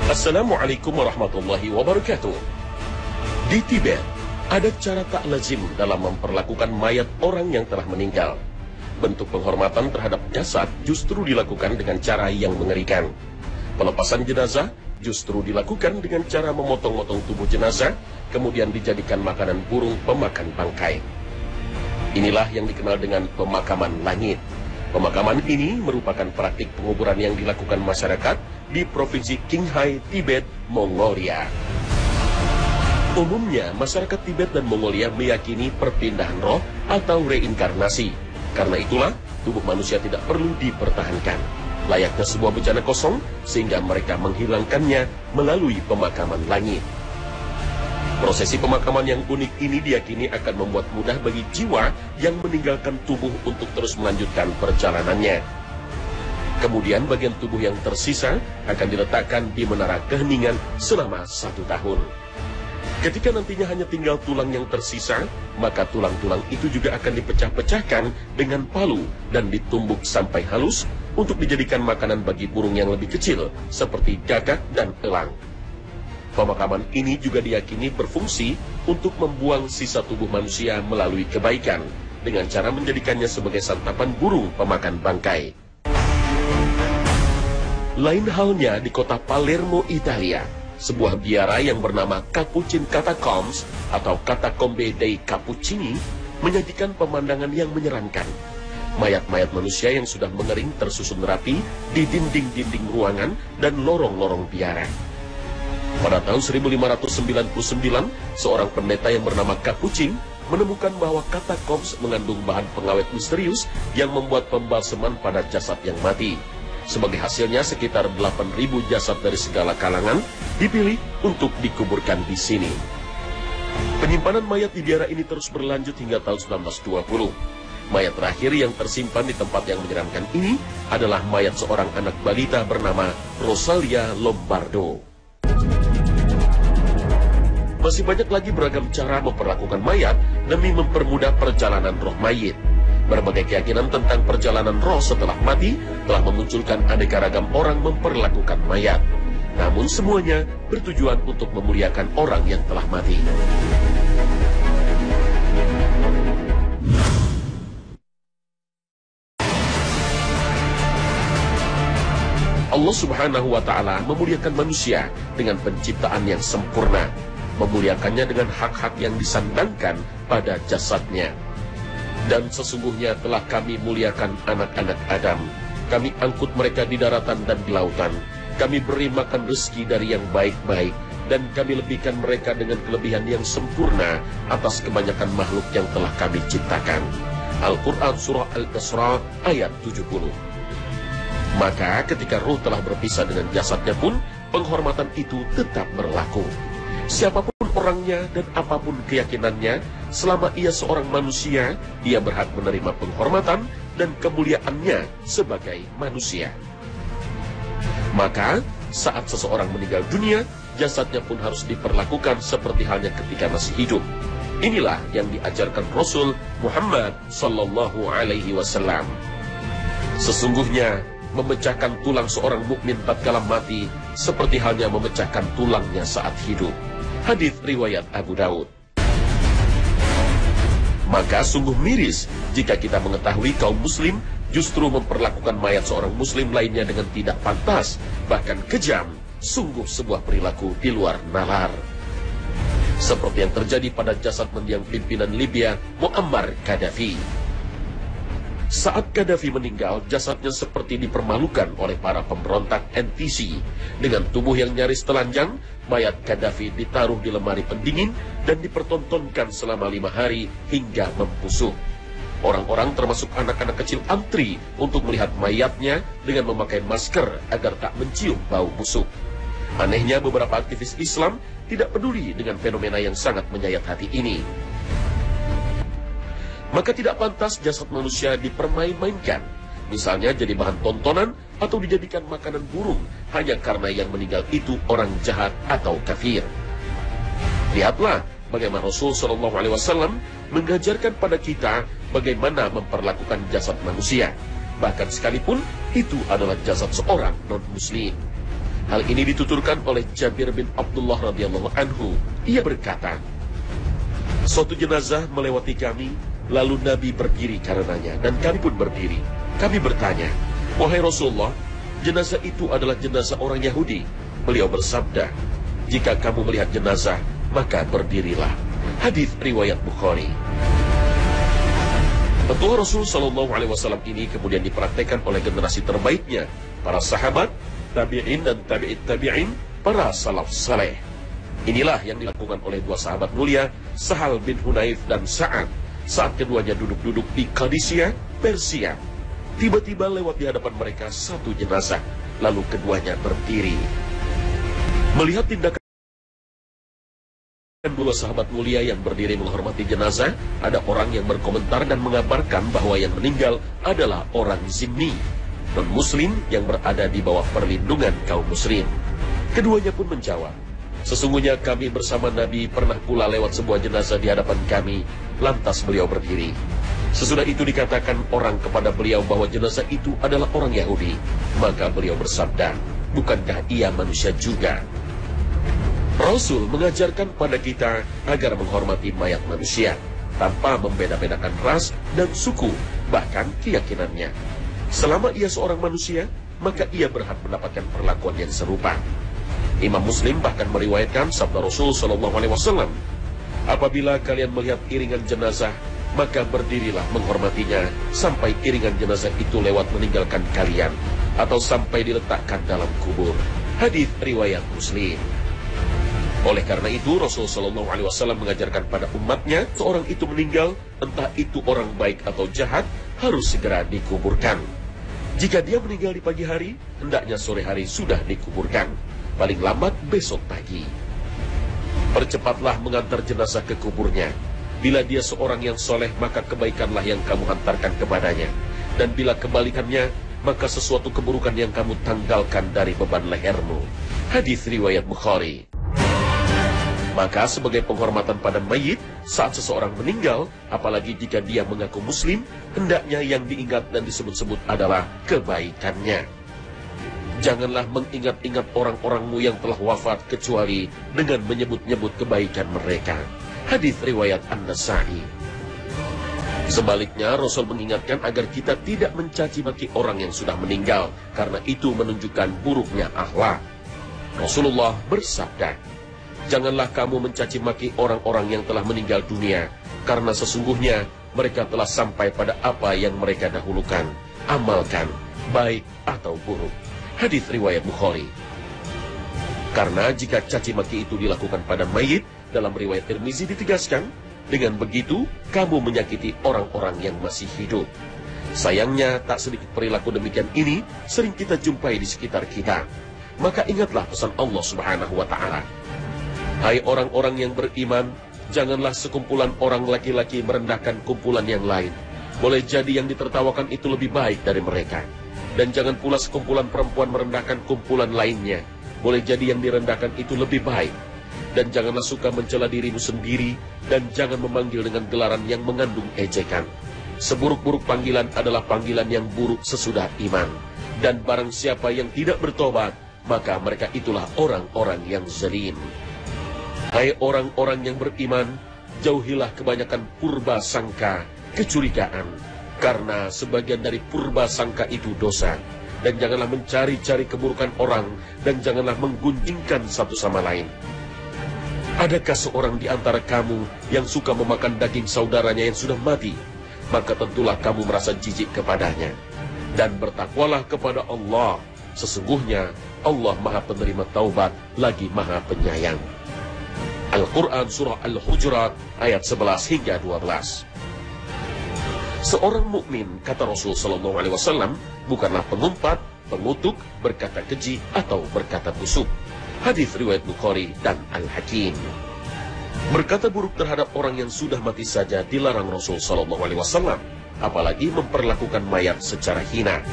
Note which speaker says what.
Speaker 1: Assalamualaikum warahmatullahi wabarakatuh. Di Tibet, ada cara tak lazim dalam memperlakukan mayat orang yang telah meninggal. Bentuk penghormatan terhadap jasad justru dilakukan dengan cara yang mengerikan. Pelepasan jenazah justru dilakukan dengan cara memotong-motong tubuh jenazah, kemudian dijadikan makanan burung pemakan bangkai. Inilah yang dikenal dengan pemakaman langit. Pemakaman ini merupakan praktik penguburan yang dilakukan masyarakat di Provinsi Qinghai, Tibet, Mongolia. Umumnya, masyarakat Tibet dan Mongolia meyakini perpindahan roh atau reinkarnasi. Karena itulah, tubuh manusia tidak perlu dipertahankan. Layaknya sebuah bejana kosong, sehingga mereka menghilangkannya melalui pemakaman langit. Prosesi pemakaman yang unik ini diyakini akan membuat mudah bagi jiwa yang meninggalkan tubuh untuk terus melanjutkan perjalanannya. Kemudian bagian tubuh yang tersisa akan diletakkan di menara keheningan selama 1 tahun. Ketika nantinya hanya tinggal tulang yang tersisa, maka tulang-tulang itu juga akan dipecah-pecahkan dengan palu dan ditumbuk sampai halus untuk dijadikan makanan bagi burung yang lebih kecil seperti gagak dan elang. Pemakaman ini juga diyakini berfungsi untuk membuang sisa tubuh manusia melalui kebaikan, dengan cara menjadikannya sebagai santapan burung pemakan bangkai. Lain halnya di kota Palermo, Italia, sebuah biara yang bernama Capuchin Catacombs atau Catacombe dei Cappuccini menyajikan pemandangan yang menyeramkan. Mayat-mayat manusia yang sudah mengering tersusun rapi di dinding-dinding ruangan dan lorong-lorong biara. Pada tahun 1599, seorang pendeta yang bernama Capuchin menemukan bahwa katakombs mengandung bahan pengawet misterius yang membuat pembalseman pada jasad yang mati. Sebagai hasilnya, sekitar 8.000 jasad dari segala kalangan dipilih untuk dikuburkan di sini. Penyimpanan mayat di biara ini terus berlanjut hingga tahun 1920. Mayat terakhir yang tersimpan di tempat yang menyeramkan ini adalah mayat seorang anak balita bernama Rosalia Lombardo. Masih banyak lagi beragam cara memperlakukan mayat demi mempermudah perjalanan roh mayit. Berbagai keyakinan tentang perjalanan roh setelah mati telah memunculkan aneka ragam orang memperlakukan mayat. Namun semuanya bertujuan untuk memuliakan orang yang telah mati. Allah Subhanahu wa Ta'ala memuliakan manusia dengan penciptaan yang sempurna, memuliakannya dengan hak-hak yang disandangkan pada jasadnya. Dan sesungguhnya telah kami muliakan anak-anak Adam. Kami angkut mereka di daratan dan di lautan. Kami beri makan rezeki dari yang baik-baik, dan kami lebihkan mereka dengan kelebihan yang sempurna atas kebanyakan makhluk yang telah kami ciptakan. Al-Quran Surah Al-Isra ayat 70. Maka ketika ruh telah berpisah dengan jasadnya pun, penghormatan itu tetap berlaku. Siapapun orangnya dan apapun keyakinannya, selama ia seorang manusia, ia berhak menerima penghormatan dan kemuliaannya sebagai manusia. Maka, saat seseorang meninggal dunia, jasadnya pun harus diperlakukan seperti halnya ketika masih hidup. Inilah yang diajarkan Rasul Muhammad Sallallahu Alaihi Wasallam. Sesungguhnya, memecahkan tulang seorang mukmin tatkala mati seperti halnya memecahkan tulangnya saat hidup. Hadits riwayat Abu Daud. Maka sungguh miris jika kita mengetahui kaum muslim justru memperlakukan mayat seorang muslim lainnya dengan tidak pantas, bahkan kejam. Sungguh sebuah perilaku di luar nalar. Seperti yang terjadi pada jasad mendiang pimpinan Libya, Muammar Gaddafi. Saat Gaddafi meninggal, jasadnya seperti dipermalukan oleh para pemberontak NTC. Dengan tubuh yang nyaris telanjang, mayat Gaddafi ditaruh di lemari pendingin dan dipertontonkan selama 5 hari hingga membusuk. Orang-orang termasuk anak-anak kecil antri untuk melihat mayatnya dengan memakai masker agar tak mencium bau busuk. Anehnya, beberapa aktivis Islam tidak peduli dengan fenomena yang sangat menyayat hati ini. Maka tidak pantas jasad manusia dipermain-mainkan, misalnya jadi bahan tontonan atau dijadikan makanan burung hanya karena yang meninggal itu orang jahat atau kafir. Lihatlah bagaimana Rasul Shallallahu Alaihi Wasallam mengajarkan pada kita bagaimana memperlakukan jasad manusia, bahkan sekalipun itu adalah jasad seorang non-muslim. Hal ini dituturkan oleh Jabir bin Abdullah radhiyallahu anhu. Ia berkata, suatu jenazah melewati kami, lalu Nabi berdiri karenanya, dan kami pun berdiri. Kami bertanya, wahai Rasulullah, jenazah itu adalah jenazah orang Yahudi. Beliau bersabda, jika kamu melihat jenazah, maka berdirilah. Hadis riwayat Bukhari. Petua Rasul Shallallahu Alaihi Wasallam ini kemudian dipraktekkan oleh generasi terbaiknya, para sahabat, tabi'in dan tabi'it tabi'in, para salaf saleh. Inilah yang dilakukan oleh dua sahabat mulia, Sahal bin Hunayf dan Sa'ad, saat keduanya duduk-duduk di Qadisiyah, Persia. Tiba-tiba lewat di hadapan mereka satu jenazah, lalu keduanya berdiri. Melihat tindakan dua sahabat mulia yang berdiri menghormati jenazah, ada orang yang berkomentar dan mengabarkan bahwa yang meninggal adalah orang zimmi, non-muslim yang berada di bawah perlindungan kaum muslim. Keduanya pun menjawab, sesungguhnya kami bersama Nabi pernah pula lewat sebuah jenazah di hadapan kami, lantas beliau berdiri. Sesudah itu dikatakan orang kepada beliau bahwa jenazah itu adalah orang Yahudi, maka beliau bersabda, bukankah ia manusia juga? Rasul mengajarkan pada kita agar menghormati mayat manusia tanpa membeda-bedakan ras dan suku, bahkan keyakinannya. Selama ia seorang manusia, maka ia berhak mendapatkan perlakuan yang serupa. Imam Muslim bahkan meriwayatkan sabda Rasul Shallallahu Alaihi Wasallam, apabila kalian melihat iringan jenazah, maka berdirilah menghormatinya sampai iringan jenazah itu lewat meninggalkan kalian atau sampai diletakkan dalam kubur. Hadis riwayat Muslim. Oleh karena itu, Rasul Shallallahu Alaihi Wasallam mengajarkan pada umatnya, seorang itu meninggal, entah itu orang baik atau jahat, harus segera dikuburkan. Jika dia meninggal di pagi hari, hendaknya sore hari sudah dikuburkan, paling lambat besok pagi. Percepatlah mengantar jenazah ke kuburnya. Bila dia seorang yang soleh, maka kebaikanlah yang kamu hantarkan kepadanya. Dan bila kebalikannya, maka sesuatu keburukan yang kamu tanggalkan dari beban lehermu. Hadis riwayat Bukhari. Maka sebagai penghormatan pada mayit, saat seseorang meninggal, apalagi jika dia mengaku muslim, hendaknya yang diingat dan disebut-sebut adalah kebaikannya. Janganlah mengingat-ingat orang-orangmu yang telah wafat kecuali dengan menyebut-nyebut kebaikan mereka. Hadis riwayat An-Nasa'i. Sebaliknya, Rasul mengingatkan agar kita tidak mencaci maki orang yang sudah meninggal, karena itu menunjukkan buruknya akhlak. Rasulullah bersabda, janganlah kamu mencaci maki orang-orang yang telah meninggal dunia, karena sesungguhnya mereka telah sampai pada apa yang mereka dahulukan. Amalkan, baik atau buruk. Hadis riwayat Bukhari. Karena jika caci maki itu dilakukan pada mayit, dalam riwayat Tirmizi ditegaskan, dengan begitu kamu menyakiti orang-orang yang masih hidup. Sayangnya tak sedikit perilaku demikian ini sering kita jumpai di sekitar kita. Maka ingatlah pesan Allah Subhanahu wa Ta'ala. Hai orang-orang yang beriman, janganlah sekumpulan orang laki-laki merendahkan kumpulan yang lain. Boleh jadi yang ditertawakan itu lebih baik dari mereka. Dan jangan pula sekumpulan perempuan merendahkan kumpulan lainnya. Boleh jadi yang direndahkan itu lebih baik. Dan janganlah suka mencela dirimu sendiri, dan jangan memanggil dengan gelaran yang mengandung ejekan. Seburuk-buruk panggilan adalah panggilan yang buruk sesudah iman. Dan barang siapa yang tidak bertobat, maka mereka itulah orang-orang yang zalim. Hai orang-orang yang beriman, jauhilah kebanyakan purba sangka, kecurigaan, karena sebagian dari purba sangka itu dosa. Dan janganlah mencari-cari keburukan orang, dan janganlah menggunjingkan satu sama lain. Adakah seorang di antara kamu yang suka memakan daging saudaranya yang sudah mati? Maka tentulah kamu merasa jijik kepadanya. Dan bertakwalah kepada Allah. Sesungguhnya Allah Maha Penerima Taubat, lagi Maha Penyayang. Al-Quran Surah Al-Hujurat ayat 11 hingga 12. Seorang mukmin, kata Rasul Sallallahu Alaihi Wasallam, bukanlah pengumpat, pengutuk, berkata keji atau berkata busuk. Hadis riwayat Bukhari dan Al-Hakim. Berkata buruk terhadap orang yang sudah mati saja dilarang Rasul Sallallahu Alaihi Wasallam, apalagi memperlakukan mayat secara hina.